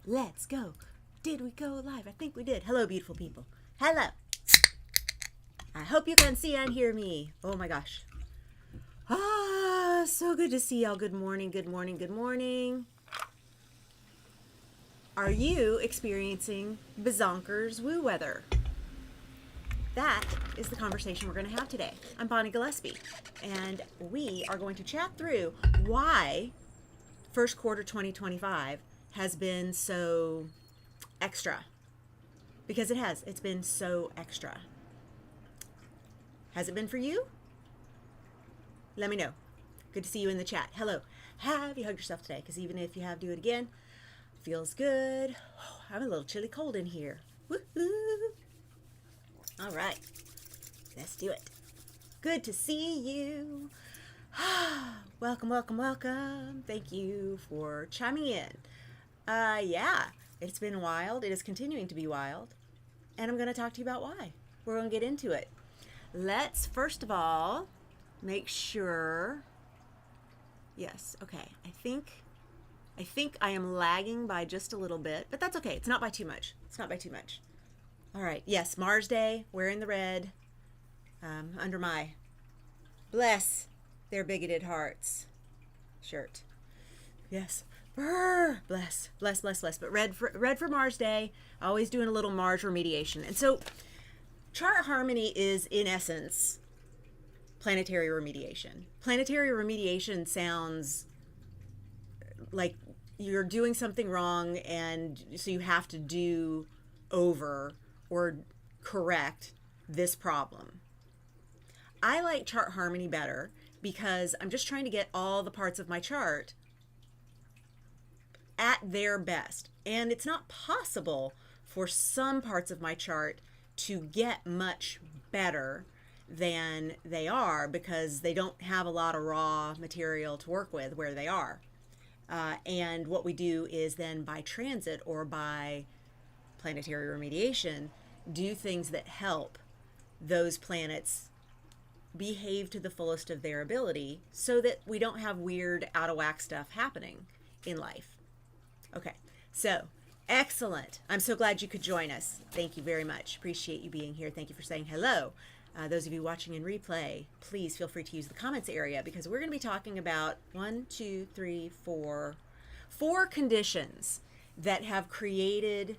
Let's go. Did we go live? I think we did. Hello, beautiful people. Hello. I hope you can see and hear me. Oh my gosh. So good to see y'all. Good morning, good morning, good morning. Are you experiencing bizonkers woo weather? That is the conversation we're going to have today. I'm Bonnie Gillespie, and we are going to chat through why first quarter 2025 has been so extra. Because it has. It's been so extra. Has it been for you? Let me know. Good to see you in the chat. Hello. Have you hugged yourself today? Because even if you have, do it again. Feels good. Oh, I'm a little chilly cold in here. Woohoo! All right. Let's do it. Good to see you. Welcome, welcome, welcome. Thank you for chiming in. Yeah, it's been wild. It is continuing to be wild. And I'm going to talk to you about why. We're going to get into it. Let's, first of all, make sure. Yes, okay. I think I am lagging by just a little bit, but that's okay. It's not by too much. It's not by too much. All right. Yes, Mars Day, wearing the red under my bless their bigoted hearts shirt. Yes. Brr, bless. But red for Mars Day. Always doing a little Mars remediation. And so chart harmony is, in essence, planetary remediation. Planetary remediation sounds like you're doing something wrong, and so you have to do over or correct this problem. I like chart harmony better because I'm just trying to get all the parts of my chart at their best. And it's not possible for some parts of my chart to get much better than they are because they don't have a lot of raw material to work with where they are. And what we do is then by transit or by planetary remediation, do things that help those planets behave to the fullest of their ability so that we don't have weird, out of whack stuff happening in life. Okay, so excellent. I'm so glad you could join us. Thank you very much. Appreciate you being here. Thank you for saying hello. Those of you watching in replay, please feel free to use the comments area because we're going to be talking about four conditions that have created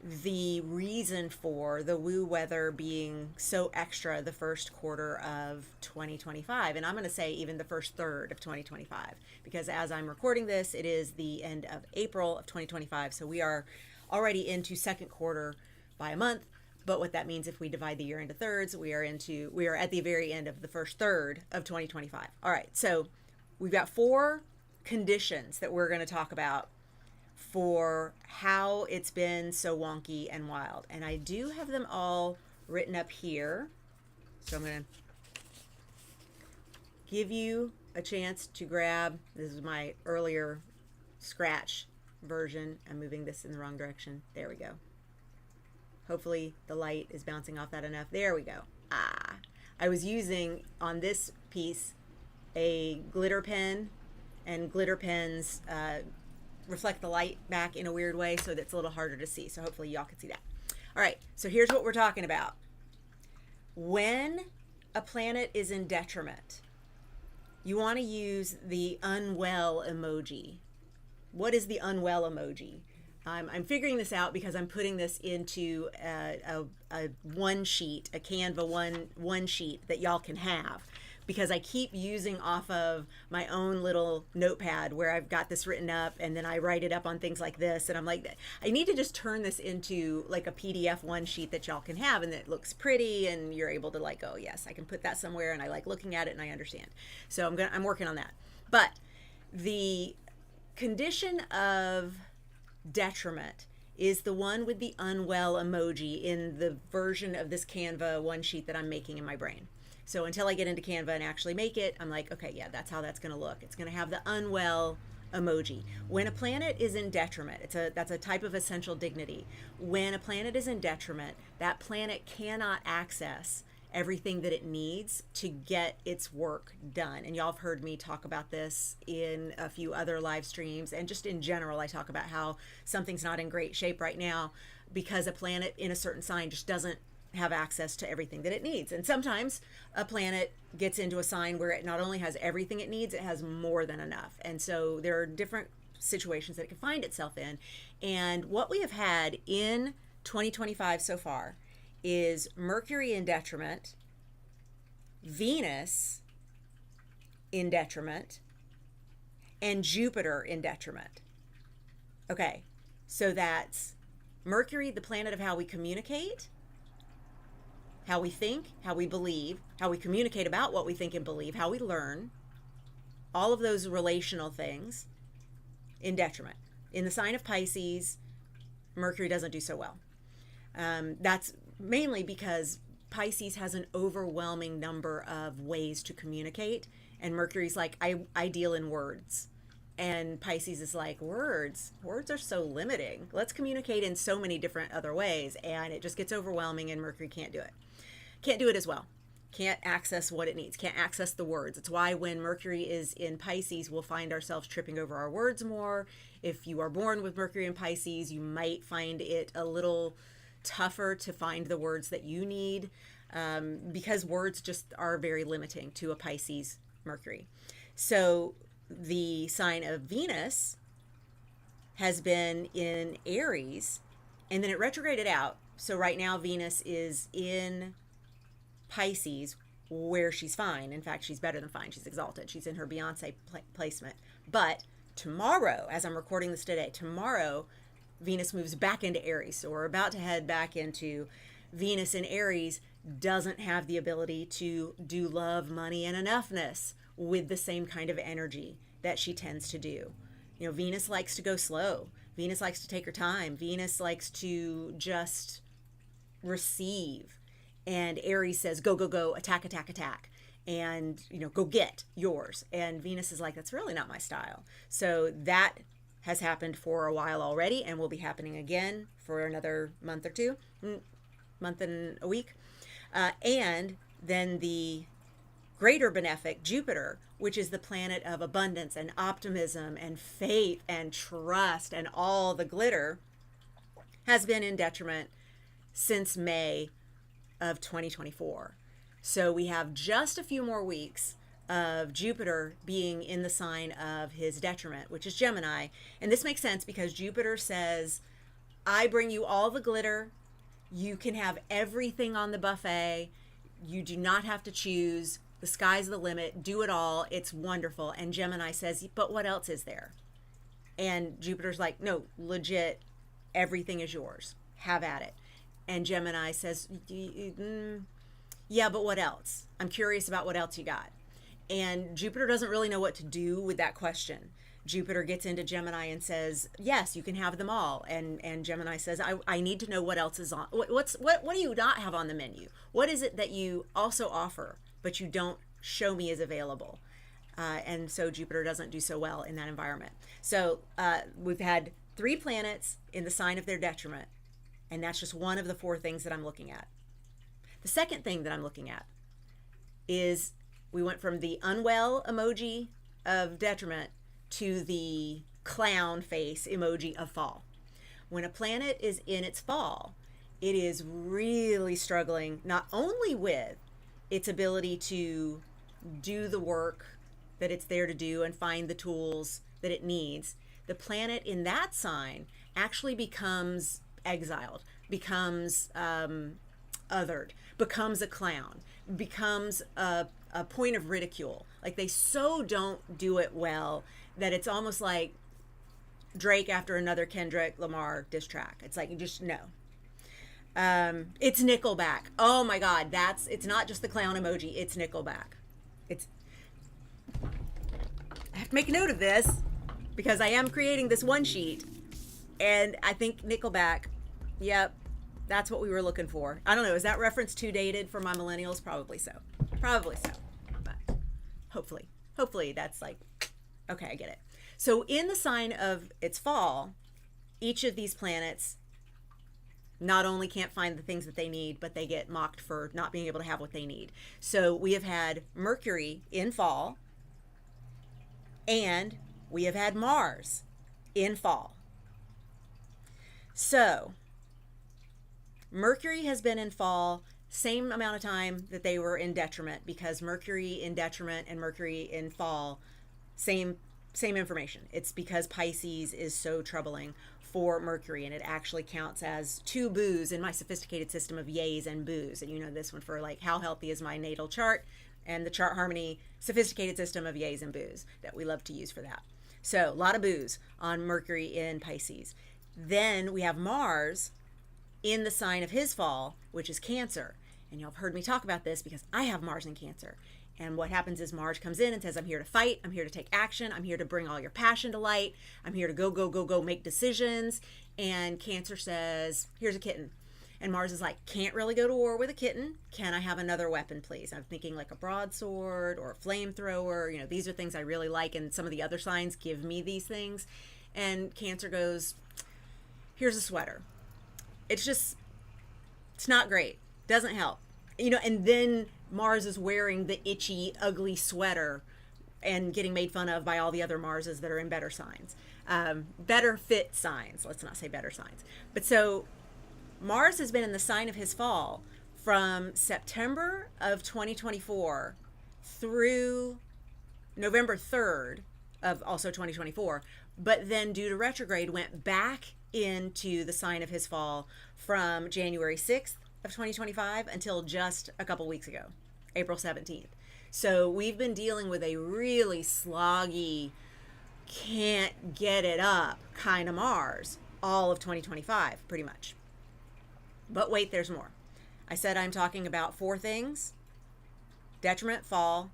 the reason for the woo weather being so extra the first quarter of 2025. And I'm going to say even the first third of 2025 because as I'm recording this, it is the end of April of 2025. So we are already into second quarter by a month. But what that means, if we divide the year into thirds, we are at the very end of the first third of 2025. All right, so we've got four conditions that we're going to talk about for how it's been so wonky and wild. And I do have them all written up here. So I'm going to give you a chance to grab, this is my earlier scratch version. I'm moving this in the wrong direction. There we go. Hopefully the light is bouncing off that enough. There we go. I was using on this piece a glitter pen, and glitter pens reflect the light back in a weird way, so that's a little harder to see. So hopefully y'all can see that. All right, so here's what we're talking about. When a planet is in detriment, you want to use the unwell emoji. What is the unwell emoji? I'm figuring this out because I'm putting this into a one sheet, a Canva one sheet that y'all can have, because I keep using off of my own little notepad where I've got this written up and then I write it up on things like this, and I'm like, I need to just turn this into like a PDF one sheet that y'all can have and that looks pretty and you're able to like, oh yes, I can put that somewhere and I like looking at it and I understand. So I'm working on that. But the condition of detriment is the one with the unwell emoji in the version of this Canva one sheet that I'm making in my brain. So until I get into Canva and actually make it, I'm like, okay, yeah, that's how that's going to look. It's going to have the unwell emoji. When a planet is in detriment, that's a type of essential dignity. When a planet is in detriment, that planet cannot access everything that it needs to get its work done. And y'all have heard me talk about this in a few other live streams, and just in general I talk about how something's not in great shape right now because a planet in a certain sign just doesn't have access to everything that it needs. And sometimes a planet gets into a sign where it not only has everything it needs, it has more than enough. And so there are different situations that it can find itself in. And what we have had in 2025 so far is Mercury in detriment, Venus in detriment, and Jupiter in detriment. Okay, so that's Mercury, the planet of how we communicate, how we think, how we believe, how we communicate about what we think and believe, how we learn, all of those relational things in detriment. In the sign of Pisces, Mercury doesn't do so well. That's mainly because Pisces has an overwhelming number of ways to communicate, and Mercury's like, I deal in words. And Pisces is like, words are so limiting. Let's communicate in so many different other ways, and it just gets overwhelming, and Mercury can't do it. Can't do it as well. Can't access what it needs. Can't access the words. It's why when Mercury is in Pisces, we'll find ourselves tripping over our words more. If you are born with Mercury in Pisces, you might find it a little tougher to find the words that you need, because words just are very limiting to a Pisces Mercury. So the sign of Venus has been in Aries, and then it retrograded out. So right now Venus is in Pisces, where she's fine. In fact, she's better than fine. She's exalted. She's in her Beyonce placement. But tomorrow, as I'm recording this today, tomorrow Venus moves back into Aries. So we're about to head back into Venus in Aries. Doesn't have the ability to do love, money, and enoughness with the same kind of energy that she tends to do. You know, Venus likes to go slow. Venus likes to take her time. Venus likes to just receive. And Aries says, go, go, go, attack, attack, attack. And, you know, go get yours. And Venus is like, that's really not my style. So that has happened for a while already, and will be happening again for another month or two, month and a week. And then the greater benefic Jupiter, which is the planet of abundance and optimism and faith and trust and all the glitter, has been in detriment since May of 2024. So we have just a few more weeks of Jupiter being in the sign of his detriment, which is Gemini. And this makes sense because Jupiter says, I bring you all the glitter. You can have everything on the buffet. You do not have to choose. The sky's the limit. Do it all. It's wonderful. And Gemini says, but what else is there? And Jupiter's like, no, legit, everything is yours. Have at it. And Gemini says, yeah, but what else? I'm curious about what else you got. And Jupiter doesn't really know what to do with that question. Jupiter gets into Gemini and says, yes, you can have them all. And Gemini says, I need to know what else is on. What do you not have on the menu? What is it that you also offer, but you don't show me as available? And so Jupiter doesn't do so well in that environment. So we've had 3 planets in the sign of their detriment. And that's just one of the 4 things that I'm looking at. The second thing that I'm looking at is we went from the unwell emoji of detriment to the clown face emoji of fall. When a planet is in its fall, it is really struggling not only with its ability to do the work that it's there to do and find the tools that it needs. The planet in that sign actually becomes exiled, becomes othered, becomes a clown, becomes a point of ridicule. Like they so don't do it well that it's almost like Drake after another Kendrick Lamar diss track. It's like, you just no. It's Nickelback. Oh my God, it's not just the clown emoji, it's Nickelback. I have to make a note of this because I am creating this one sheet, and I think Nickelback, yep, that's what we were looking for. I don't know, is that reference too dated for my millennials? Probably so. But hopefully that's like, okay, I get it. So in the sign of its fall, each of these planets not only can't find the things that they need, but they get mocked for not being able to have what they need. So we have had Mercury in fall, and we have had Mars in fall. So Mercury has been in fall same amount of time that they were in detriment, because Mercury in detriment and Mercury in fall, same information. It's because Pisces is so troubling for Mercury, and it actually counts as two boos in my sophisticated system of yays and boos. And you know this one for like how healthy is my natal chart, and the chart harmony sophisticated system of yays and boos that we love to use for that. So a lot of boos on Mercury in Pisces. Then we have Mars in the sign of his fall, which is Cancer. And you'll have heard me talk about this because I have Mars in Cancer. And what happens is Mars comes in and says, I'm here to fight. I'm here to take action. I'm here to bring all your passion to light. I'm here to go, make decisions. And Cancer says, here's a kitten. And Mars is like, can't really go to war with a kitten. Can I have another weapon, please? I'm thinking like a broadsword or a flamethrower. You know, these are things I really like. And some of the other signs give me these things. And Cancer goes, here's a sweater. It's not great. Doesn't help. You know, and then Mars is wearing the itchy, ugly sweater and getting made fun of by all the other Marses that are in better signs. Better fit signs. Let's not say better signs. But so Mars has been in the sign of his fall from September of 2024 through November 3rd of also 2024. But then due to retrograde, went back into the sign of his fall from January 6th of 2025 until just a couple weeks ago, April 17th. So we've been dealing with a really sloggy, can't get it up kind of Mars all of 2025, pretty much. But wait, there's more. I said I'm talking about 4 things: detriment, fall.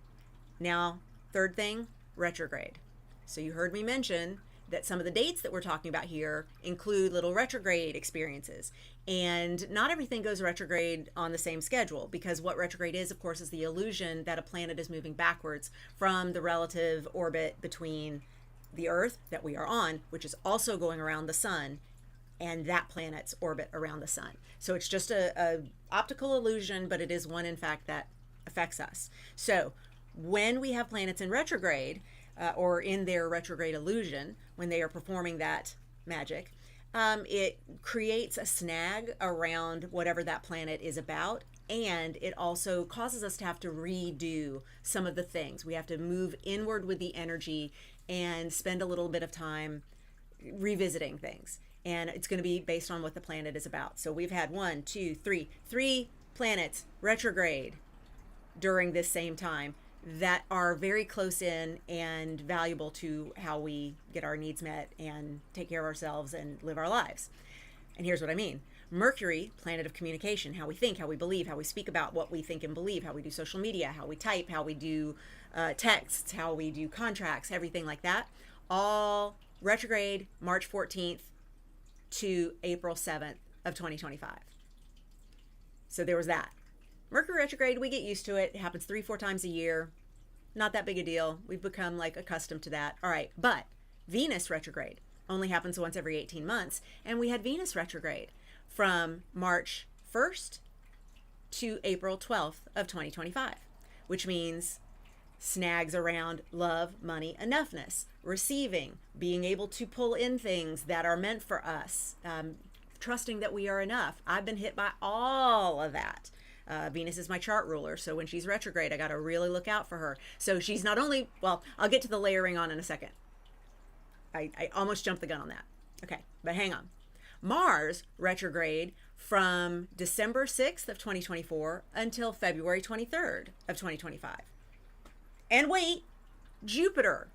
Now, third thing, retrograde. So you heard me mention that some of the dates that we're talking about here include little retrograde experiences. And not everything goes retrograde on the same schedule, because what retrograde is, of course, is the illusion that a planet is moving backwards from the relative orbit between the Earth that we are on, which is also going around the sun, and that planet's orbit around the sun. So it's just a optical illusion, but it is one, in fact, that affects us. So when we have planets in retrograde, or in their retrograde illusion, when they are performing that magic, it creates a snag around whatever that planet is about, and it also causes us to have to redo some of the things. We have to move inward with the energy and spend a little bit of time revisiting things, and it's going to be based on what the planet is about. So we've had three planets retrograde during this same time that are very close in and valuable to how we get our needs met and take care of ourselves and live our lives. And here's what I mean. Mercury, planet of communication, how we think, how we believe, how we speak about what we think and believe, how we do social media, how we type, how we do texts, how we do contracts, everything like that, all retrograde March 14th to April 7th of 2025. So there was that. Mercury retrograde, we get used to it. It happens 3-4 times a year. Not that big a deal. We've become like accustomed to that. All right, but Venus retrograde only happens once every 18 months. And we had Venus retrograde from March 1st to April 12th of 2025, which means snags around love, money, enoughness, receiving, being able to pull in things that are meant for us, trusting that we are enough. I've been hit by all of that. Venus is my chart ruler, so when she's retrograde, I got to really look out for her. So she's not only, well, I'll get to the layering on in a second. I almost jumped the gun on that. Okay, but hang on. Mars retrograde from December 6th of 2024 until February 23rd of 2025. And wait, Jupiter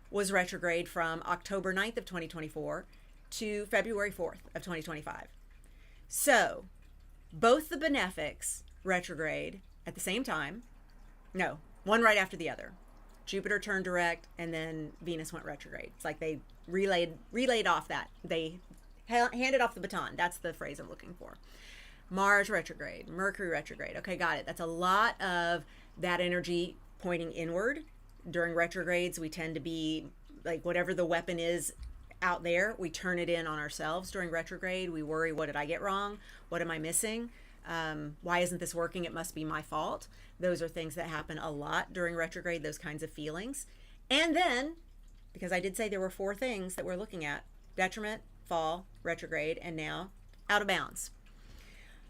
was retrograde from October 9th of 2024 to February 4th of 2025. So both the benefics retrograde at the same time. No, one right after the other. Jupiter turned direct, and then Venus went retrograde. It's like they relayed off that. They handed off the baton. That's the phrase I'm looking for. Mars retrograde, Mercury retrograde. Okay, got it. That's a lot of that energy pointing inward. During retrogrades, we tend to be like, whatever the weapon is out there. We turn it in on ourselves during retrograde. We worry, what did I get wrong? What am I missing? Why isn't this working? It must be my fault. Those are things that happen a lot during retrograde, those kinds of feelings. And then, because I did say there were 4 things that we're looking at: detriment, fall, retrograde, and now out of bounds.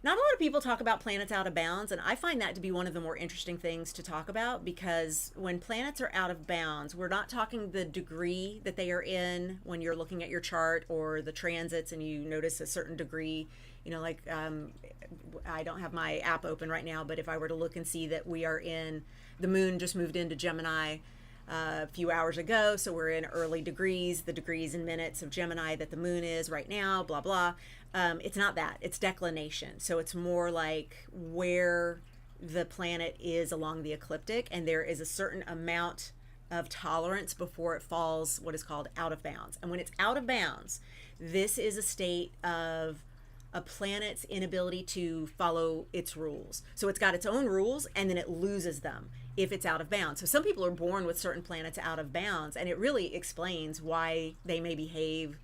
Not a lot of people talk about planets out of bounds, and I find that to be one of the more interesting things to talk about, because when planets are out of bounds, we're not talking the degree that they are in when you're looking at your chart or the transits and you notice a certain degree. You know, like I don't have my app open right now, but if I were to look and see that we are in, the moon just moved into Gemini a few hours ago, so we're in early degrees, the degrees and minutes of Gemini that the moon is right now, blah, blah. It's not that, it's declination. So it's more like where the planet is along the ecliptic, and there is a certain amount of tolerance before it falls what is called out of bounds. And when it's out of bounds, this is a state of a planet's inability to follow its rules. So it's got its own rules, and then it loses them if it's out of bounds. So some people are born with certain planets out of bounds, and it really explains why they may behave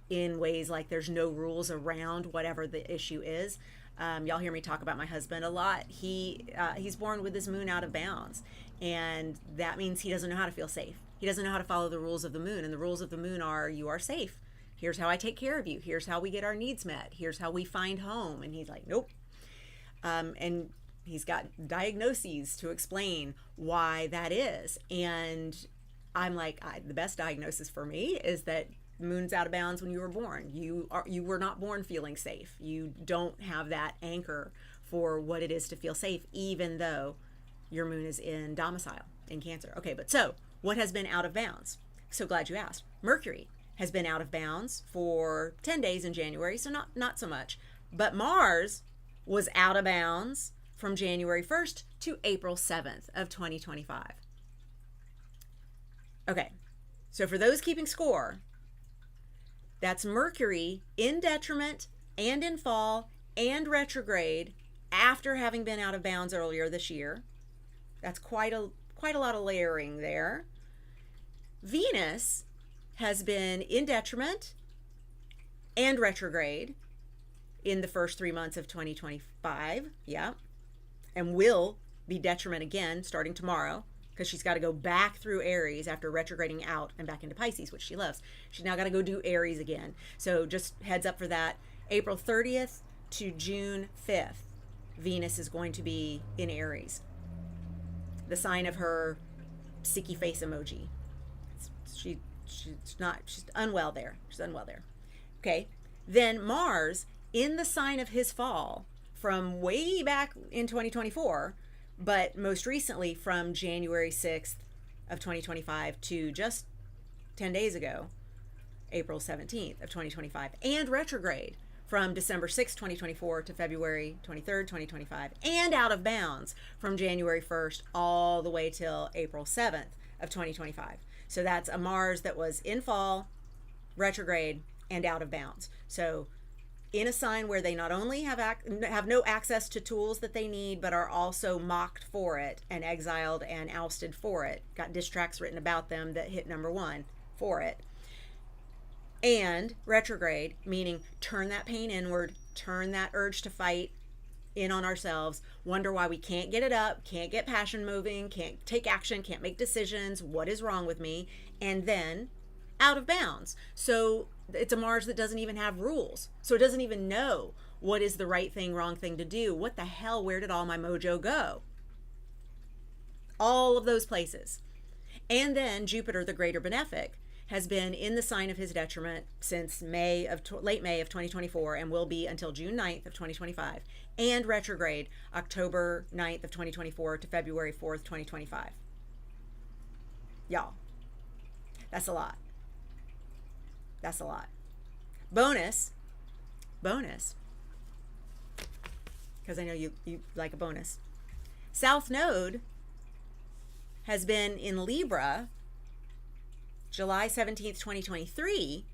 in ways like there's no rules around whatever the issue is. Y'all hear me talk about my husband a lot. He's born with his moon out of bounds, and that means he doesn't know how to feel safe. He doesn't know how to follow the rules of the moon, and the rules of the moon are: you are safe. Here's how I take care of you. Here's how we get our needs met. Here's how we find home. And he's like, nope. And he's got diagnoses to explain why that is. And I'm like, the best diagnosis for me is that the moon's out of bounds when you were born. You were not born feeling safe. You don't have that anchor for what it is to feel safe, even though your moon is in domicile in Cancer. Okay, but so what has been out of bounds? So glad you asked. Mercury has been out of bounds for 10 days in January, so not so much. But Mars was out of bounds from January 1st to April 7th of 2025. Okay, so for those keeping score, that's Mercury in detriment and in fall and retrograde after having been out of bounds earlier this year. That's quite a lot of layering there. Venus has been in detriment and retrograde in the first 3 months of 2025. Yeah. And will be detriment again starting tomorrow, because she's got to go back through Aries after retrograding out and back into Pisces, which she loves. She's now got to go do Aries again. So just heads up for that. April 30th to June 5th, Venus is going to be in Aries, the sign of her sicky face emoji. She's unwell there. She's unwell there. Okay. Then Mars in the sign of his fall from way back in 2024, but most recently from January 6th of 2025 to just 10 days ago, April 17th of 2025, and retrograde from December 6th, 2024 to February 23rd, 2025, and out of bounds from January 1st all the way till April 7th of 2025. So that's a Mars that was in fall, retrograde, and out of bounds. So in a sign where they not only have no access to tools that they need, but are also mocked for it and exiled and ousted for it. Got diss tracks written about them that hit #1 for it. And retrograde, meaning turn that pain inward, turn that urge to fight in on ourselves, wonder why we can't get it up, can't get passion moving, can't take action, can't make decisions, what is wrong with me, and then out of bounds. So it's a Mars that doesn't even have rules. So it doesn't even know what is the right thing, wrong thing to do. What the hell, where did all my mojo go? All of those places. And then Jupiter, the greater benefic, has been in the sign of his detriment since late May of 2024 and will be until June 9th of 2025, and retrograde October 9th of 2024 to February 4th, 2025. Y'all, that's a lot. That's a lot. Bonus, because I know you like a bonus. South Node has been in Libra July 17th, 2023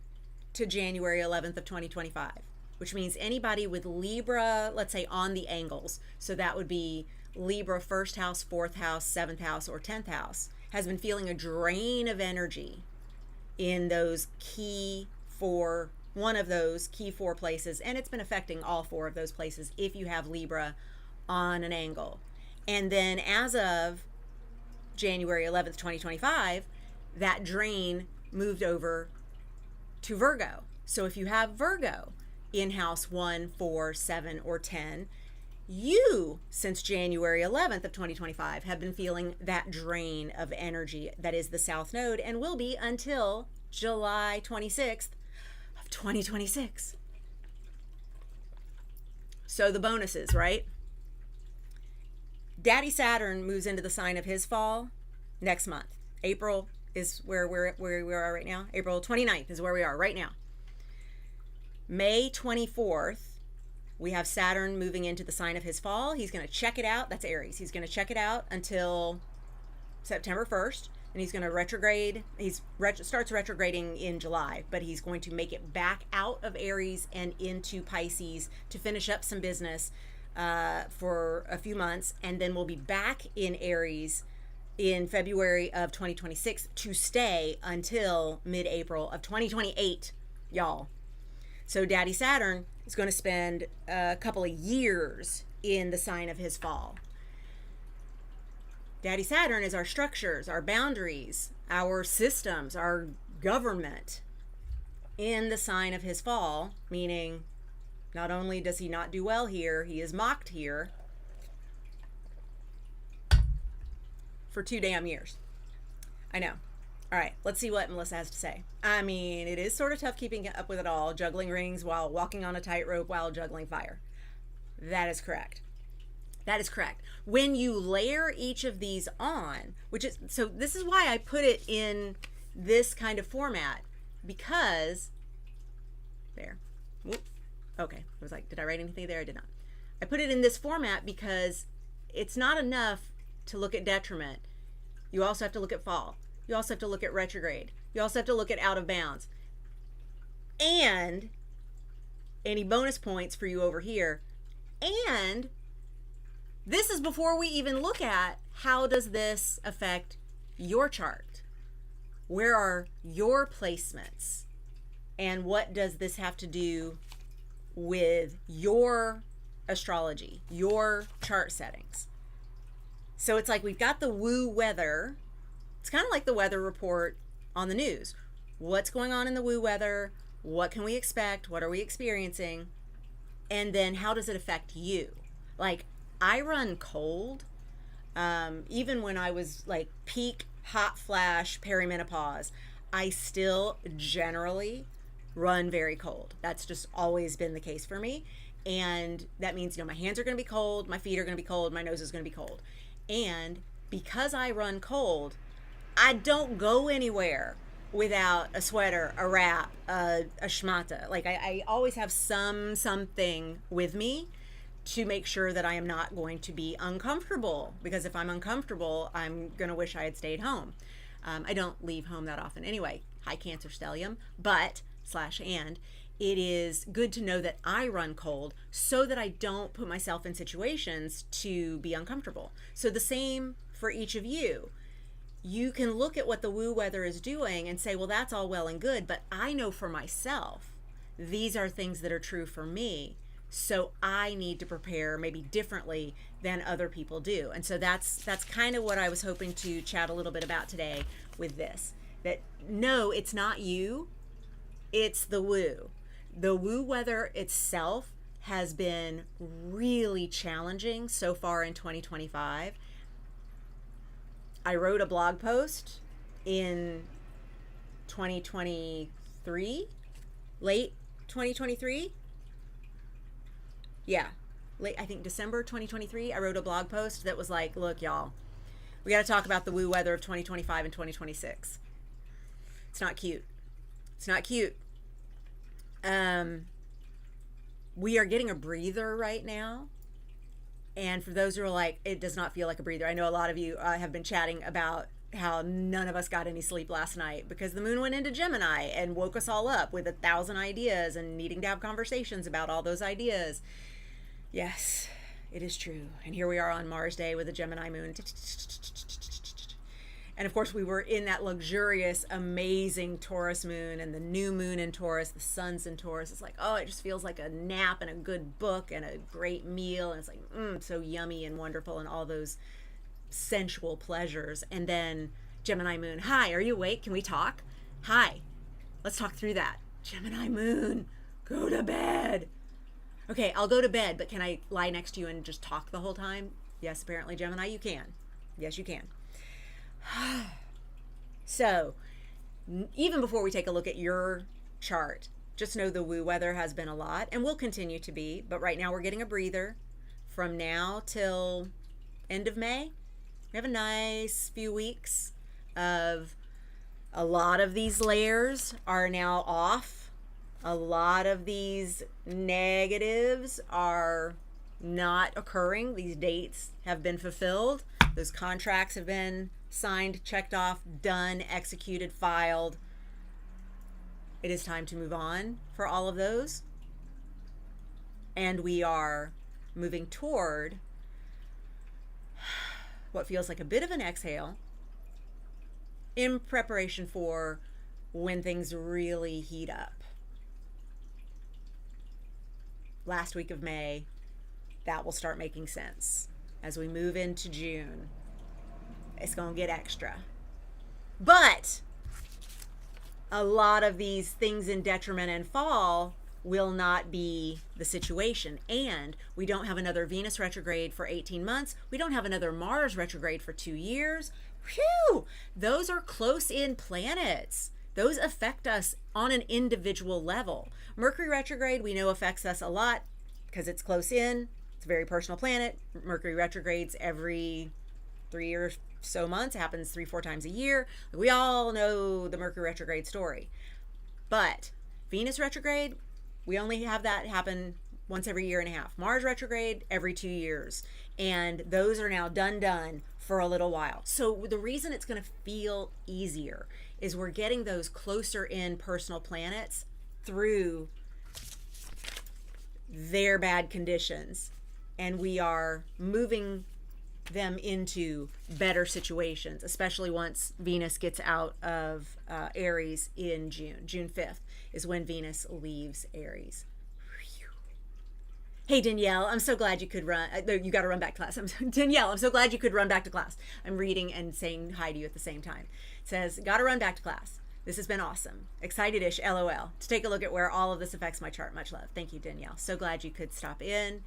to January 11th of 2025, which means anybody with Libra, let's say on the angles, so that would be Libra 1st house, 4th house, 7th house, or 10th house, has been feeling a drain of energy in those key for one of those key 4 places, and it's been affecting all 4 of those places if you have Libra on an angle. And then as of January 11th, 2025, that drain moved over to Virgo. So if you have Virgo in house 1, 4, 7, or 10, you, since January 11th of 2025, have been feeling that drain of energy that is the South Node, and will be until July 26th of 2026. So the bonuses, right? Daddy Saturn moves into the sign of his fall next month. April is where we are right now. April 29th is where we are right now. May 24th, we have Saturn moving into the sign of his fall. He's going to check it out. That's Aries. He's going to check it out until September 1st, and he's going to retrograde. Starts retrograding in July, but he's going to make it back out of Aries and into Pisces to finish up some business for a few months, and then we'll be back in Aries in February of 2026 to stay until mid-April of 2028, y'all. So Daddy Saturn is going to spend a couple of years in the sign of his fall. Daddy Saturn is our structures, our boundaries, our systems, our government in the sign of his fall, meaning not only does he not do well here, he is mocked here for 2 damn years. I know. All right, let's see what Melissa has to say. I mean, it is sort of tough keeping up with it all, juggling rings while walking on a tightrope while juggling fire. That is correct. That is correct. When you layer each of these on, so this is why I put it in this kind of format, because, there. Whoop. Okay, I was like, did I write anything there? I did not. I put it in this format because it's not enough to look at detriment. You also have to look at fall. You also have to look at retrograde. You also have to look at out of bounds. And any bonus points for you over here. And this is before we even look at how does this affect your chart? Where are your placements? And what does this have to do with your astrology, your chart settings? So it's like we've got the woo weather. It's kind of like the weather report on the news. What's going on in the woo weather? What can we expect? What are we experiencing? And then how does it affect you? Like, I run cold. Even when I was like peak hot flash perimenopause, I still generally run very cold. That's just always been the case for me. And that means, my hands are going to be cold, my feet are going to be cold, my nose is going to be cold. And because I run cold, I don't go anywhere without a sweater, a wrap, a schmata. Like I always have something with me to make sure that I am not going to be uncomfortable, because if I'm uncomfortable, I'm going to wish I had stayed home. I don't leave home that often anyway. Hi, Cancer Stellium, but /and it is good to know that I run cold so that I don't put myself in situations to be uncomfortable. So the same for each of you. You can look at what the woo weather is doing and say, well, that's all well and good, but I know for myself, these are things that are true for me. So I need to prepare maybe differently than other people do. And so that's kind of what I was hoping to chat a little bit about today with this. That no, it's not you, it's the woo. The woo weather itself has been really challenging so far in 2025. I wrote a blog post in 2023, late 2023. Yeah, I think December 2023, I wrote a blog post that was like, look, y'all, we got to talk about the woo weather of 2025 and 2026. It's not cute. It's not cute. We are getting a breather right now. And for those who are like, it does not feel like a breather. I know a lot of you have been chatting about how none of us got any sleep last night because the moon went into Gemini and woke us all up with 1,000 ideas and needing to have conversations about all those ideas. Yes, it is true. And here we are on Mars Day with a Gemini moon. And of course, we were in that luxurious, amazing Taurus moon, and the new moon in Taurus, the sun's in Taurus. It's like, oh, it just feels like a nap and a good book and a great meal. And it's like, so yummy and wonderful and all those sensual pleasures. And then Gemini moon, hi, are you awake? Can we talk? Hi, let's talk through that. Gemini moon, go to bed. Okay, I'll go to bed, but can I lie next to you and just talk the whole time? Yes, apparently, Gemini, you can. Yes, you can. So, even before we take a look at your chart, just know the woo weather has been a lot and will continue to be, but right now we're getting a breather from now till end of May. We have a nice few weeks of a lot of these layers are now off. A lot of these negatives are not occurring. These dates have been fulfilled. Those contracts have been signed, checked off, done, executed, filed. It is time to move on for all of those. And we are moving toward what feels like a bit of an exhale in preparation for when things really heat up. Last week of May, that will start making sense. As we move into June, it's going to get extra. But a lot of these things in detriment and fall will not be the situation. And we don't have another Venus retrograde for 18 months. We don't have another Mars retrograde for 2 years. Whew! Those are close in planets. Those affect us on an individual level. Mercury retrograde, we know, affects us a lot because it's close in. It's a very personal planet. Mercury retrogrades every 3 or so months. It happens 3-4 times a year. We all know the Mercury retrograde story. But Venus retrograde, we only have that happen once every year and a half. Mars retrograde every 2 years. And those are now done for a little while. So the reason it's going to feel easier is we're getting those closer in personal planets through their bad conditions. And we are moving them into better situations, especially once Venus gets out of Aries in June. June 5th is when Venus leaves Aries. Hey, Danielle, I'm so glad you could run. You got to run back to class. Danielle, I'm so glad you could run back to class. I'm reading and saying hi to you at the same time. It says, got to run back to class. This has been awesome. Excited-ish, LOL. To take a look at where all of this affects my chart. Much love. Thank you, Danielle. So glad you could stop in.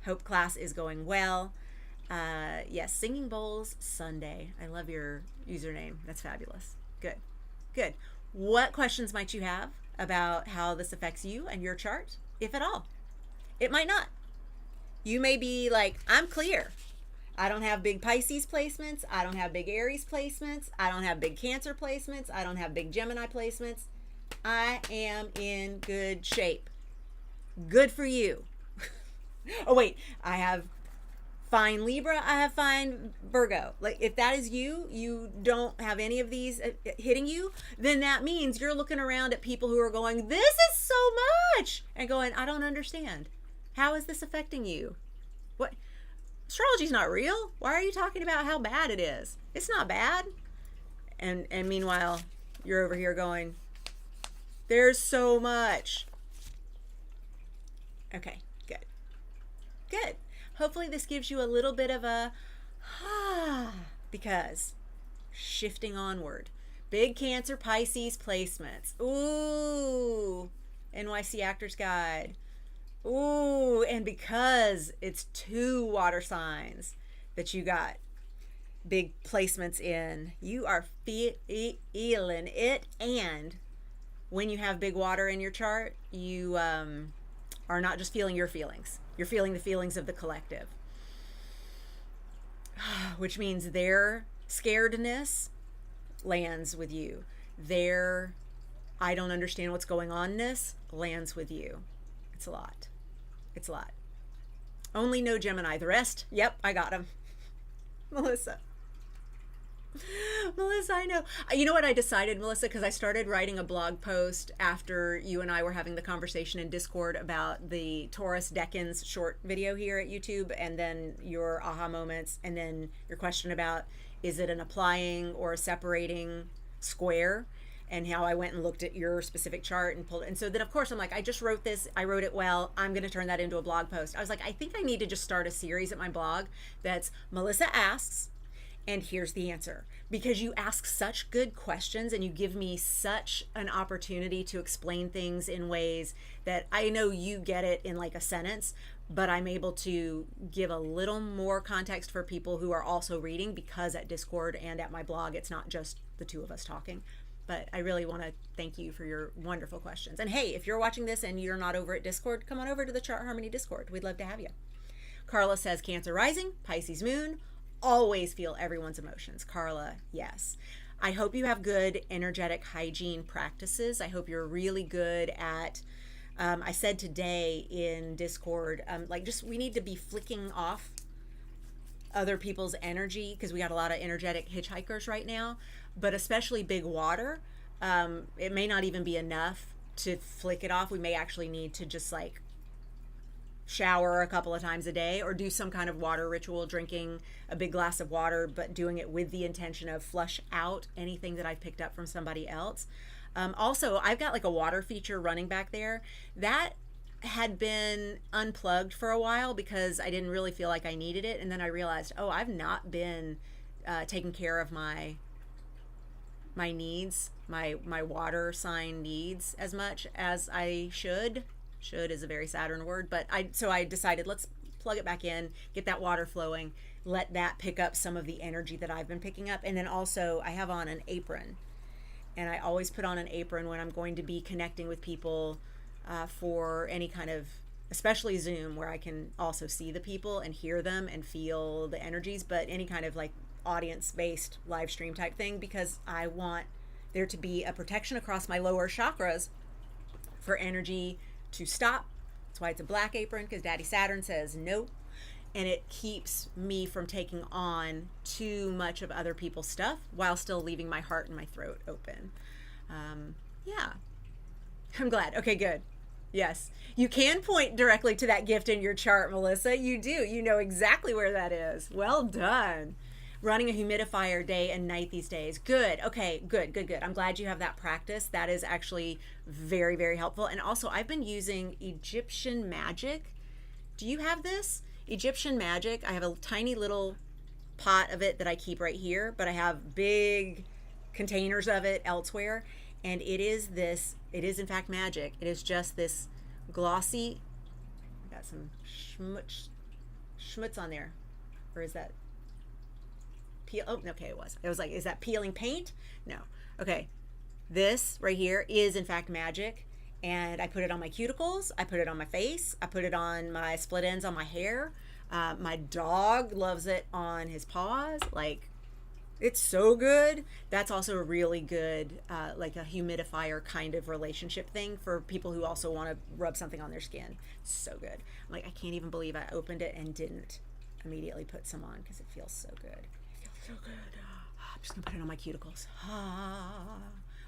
Hope class is going well. Yes, Singing Bowls Sunday. I love your username. That's fabulous. Good. Good. What questions might you have about how this affects you and your chart, if at all? It might not. You may be like, I'm clear. I don't have big Pisces placements. I don't have big Aries placements. I don't have big Cancer placements. I don't have big Gemini placements. I am in good shape. Good for you. Oh, wait. I have fine Libra. I have fine Virgo. Like, if that is you, you don't have any of these hitting you, then that means you're looking around at people who are going, this is so much, and going, I don't understand. How is this affecting you? What? Astrology's not real. Why are you talking about how bad it is? It's not bad. And meanwhile, you're over here going, there's so much. Okay, good. Good. Hopefully this gives you a little bit of a because shifting onward. Big Cancer Pisces placements. Ooh, NYC Actors Guide. Ooh, and because it's 2 water signs that you got big placements in, you are feeling it. And when you have big water in your chart, you are not just feeling your feelings. You're feeling the feelings of the collective, which means their scaredness lands with you. Their I don't understand what's going on-ness lands with you. It's a lot. It's a lot. Only no Gemini. The rest, yep, I got them. Melissa. Melissa, I know. You know what I decided, Melissa, because I started writing a blog post after you and I were having the conversation in Discord about the Taurus Decans short video here at YouTube, and then your aha moments, and then your question about is it an applying or a separating square, and how I went and looked at your specific chart and pulled it. And so then, of course, I'm like, I just wrote this. I wrote it well. I'm going to turn that into a blog post. I was like, I think I need to just start a series at my blog that's Melissa Asks, and here's the answer, because you ask such good questions and you give me such an opportunity to explain things in ways that I know you get it in like a sentence, but I'm able to give a little more context for people who are also reading, because at Discord and at my blog, it's not just the two of us talking. But I really want to thank you for your wonderful questions. And hey, if you're watching this and you're not over at Discord, come on over to the Chart Harmony Discord. We'd love to have you. Carla says Cancer rising, Pisces moon. Always feel everyone's emotions. Carla, yes. I hope you have good energetic hygiene practices. I hope you're really good at, I said today in Discord, we need to be flicking off other people's energy, because we got a lot of energetic hitchhikers right now, but especially big water. It may not even be enough to flick it off. We may actually need to just like shower a couple of times a day, or do some kind of water ritual, drinking a big glass of water, but doing it with the intention of flush out anything that I've picked up from somebody else. Also, I've got like a water feature running back there that had been unplugged for a while because I didn't really feel like I needed it. And then I realized, oh, I've not been taking care of my needs, my water sign needs as much as I should. Should is a very Saturn word, but so I decided, let's plug it back in, get that water flowing, let that pick up some of the energy that I've been picking up. And then also I have on an apron, and I always put on an apron when I'm going to be connecting with people for any kind of, especially Zoom, where I can also see the people and hear them and feel the energies, but any kind of like audience-based live stream type thing, because I want there to be a protection across my lower chakras for energy to stop. That's why it's a black apron, because Daddy Saturn says no, and it keeps me from taking on too much of other people's stuff while still leaving my heart and my throat open. Yeah, I'm glad. Okay, good. Yes, you can point directly to that gift in your chart, Melissa. You do. You know exactly where that is. Well done. Running a humidifier day and night these days. Good. Okay, good. I'm glad you have that practice. That is actually very, very helpful. And also, I've been using Egyptian magic. Do you have this? Egyptian magic. I have a tiny little pot of it that I keep right here, but I have big containers of it elsewhere. And it is in fact magic. It is just this glossy, got some schmutz on there. Or is that peel? Oh, okay, it was like, is that peeling paint? No. Okay. This right here is in fact magic. And I put it on my cuticles. I put it on my face. I put it on my split ends on my hair. My dog loves it on his paws. Like, it's so good. That's also a really good, like a humidifier kind of relationship thing for people who also want to rub something on their skin. So good. I'm like, I can't even believe I opened it and didn't immediately put some on, because it feels so good. It feels so good. I'm just gonna put it on my cuticles.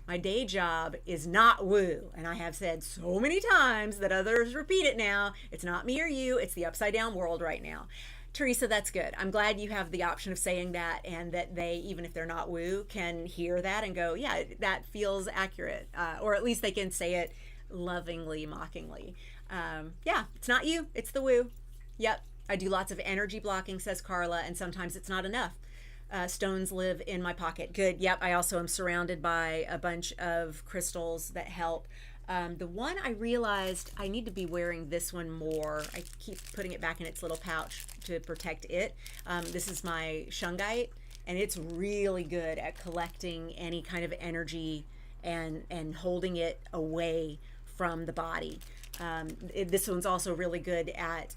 My day job is not woo, and I have said so many times that others repeat it now. It's not me or you. It's the upside down world right now. Teresa, that's good. I'm glad you have the option of saying that, and that they, even if they're not woo, can hear that and go, yeah, that feels accurate. Or at least they can say it lovingly, mockingly. Yeah, it's not you, it's the woo. Yep, I do lots of energy blocking, says Carla, and sometimes it's not enough. Stones live in my pocket. Good. Yep, I also am surrounded by a bunch of crystals that help. The one I realized I need to be wearing this one more. I keep putting it back in its little pouch to protect it. This is my shungite, and it's really good at collecting any kind of energy and holding it away from the body. This one's also really good at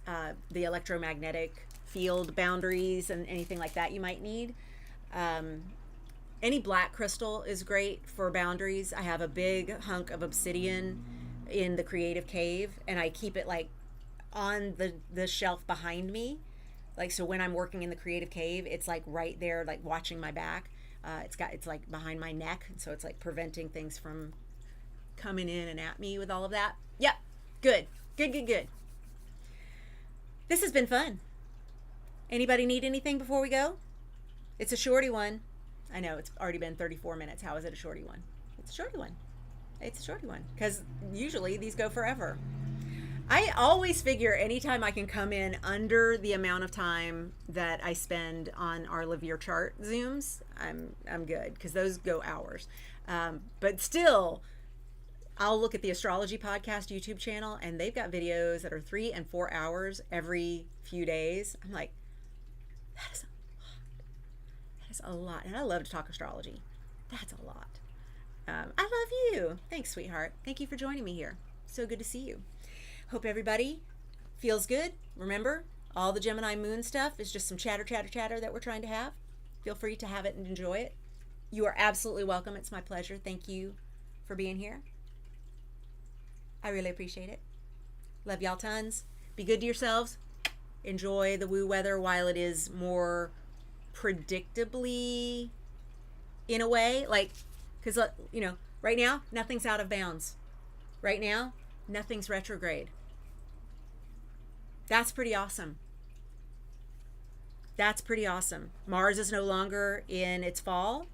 the electromagnetic field boundaries and anything like that you might need. Any black crystal is great for boundaries. I have a big hunk of obsidian in the creative cave, and I keep it like on the shelf behind me. Like, so when I'm working in the creative cave, it's like right there, like watching my back. It's like behind my neck, so it's like preventing things from coming in and at me with all of that. Yep, good. This has been fun. Anybody need anything before we go? It's a shorty one. I know it's already been 34 minutes. How is it a shorty one? It's a shorty one. It's a shorty one because usually these go forever. I always figure anytime I can come in under the amount of time that I spend on our Live Your Chart Zooms, I'm good because those go hours. But still, I'll look at the Astrology Podcast YouTube channel and they've got videos that are 3 and 4 hours every few days. I'm like, that is a lot. That is a lot. And I love to talk astrology. That's a lot. I love you. Thanks, sweetheart. Thank you for joining me here. So good to see you. Hope everybody feels good. Remember, all the Gemini moon stuff is just some chatter that we're trying to have. Feel free to have it and enjoy it. You are absolutely welcome. It's my pleasure. Thank you for being here. I really appreciate it. Love y'all tons. Be good to yourselves. Enjoy the woo weather while it is more predictably, in a way, like, because, you know, right now, nothing's out of bounds. Right now, nothing's retrograde. That's pretty awesome. That's pretty awesome. Mars is no longer in its fall.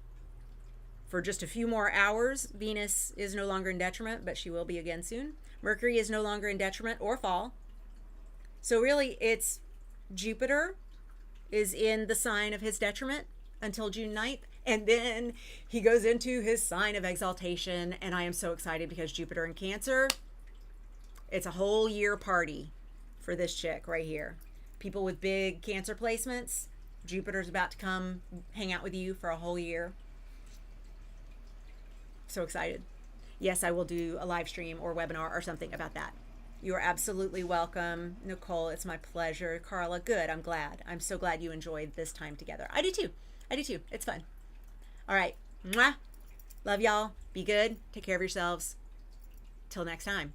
For just a few more hours, Venus is no longer in detriment, but she will be again soon. Mercury is no longer in detriment or fall. So really, it's Jupiter is in the sign of his detriment until June 9th. And then he goes into his sign of exaltation. And I am so excited because Jupiter in Cancer, it's a whole year party for this chick right here. People with big Cancer placements, Jupiter's about to come hang out with you for a whole year. So excited. Yes, I will do a live stream or webinar or something about that. You are absolutely welcome. Nicole, it's my pleasure. Carla, good. I'm glad. I'm so glad you enjoyed this time together. I do too. It's fun. All right. Mwah. Love y'all. Be good. Take care of yourselves. Till next time.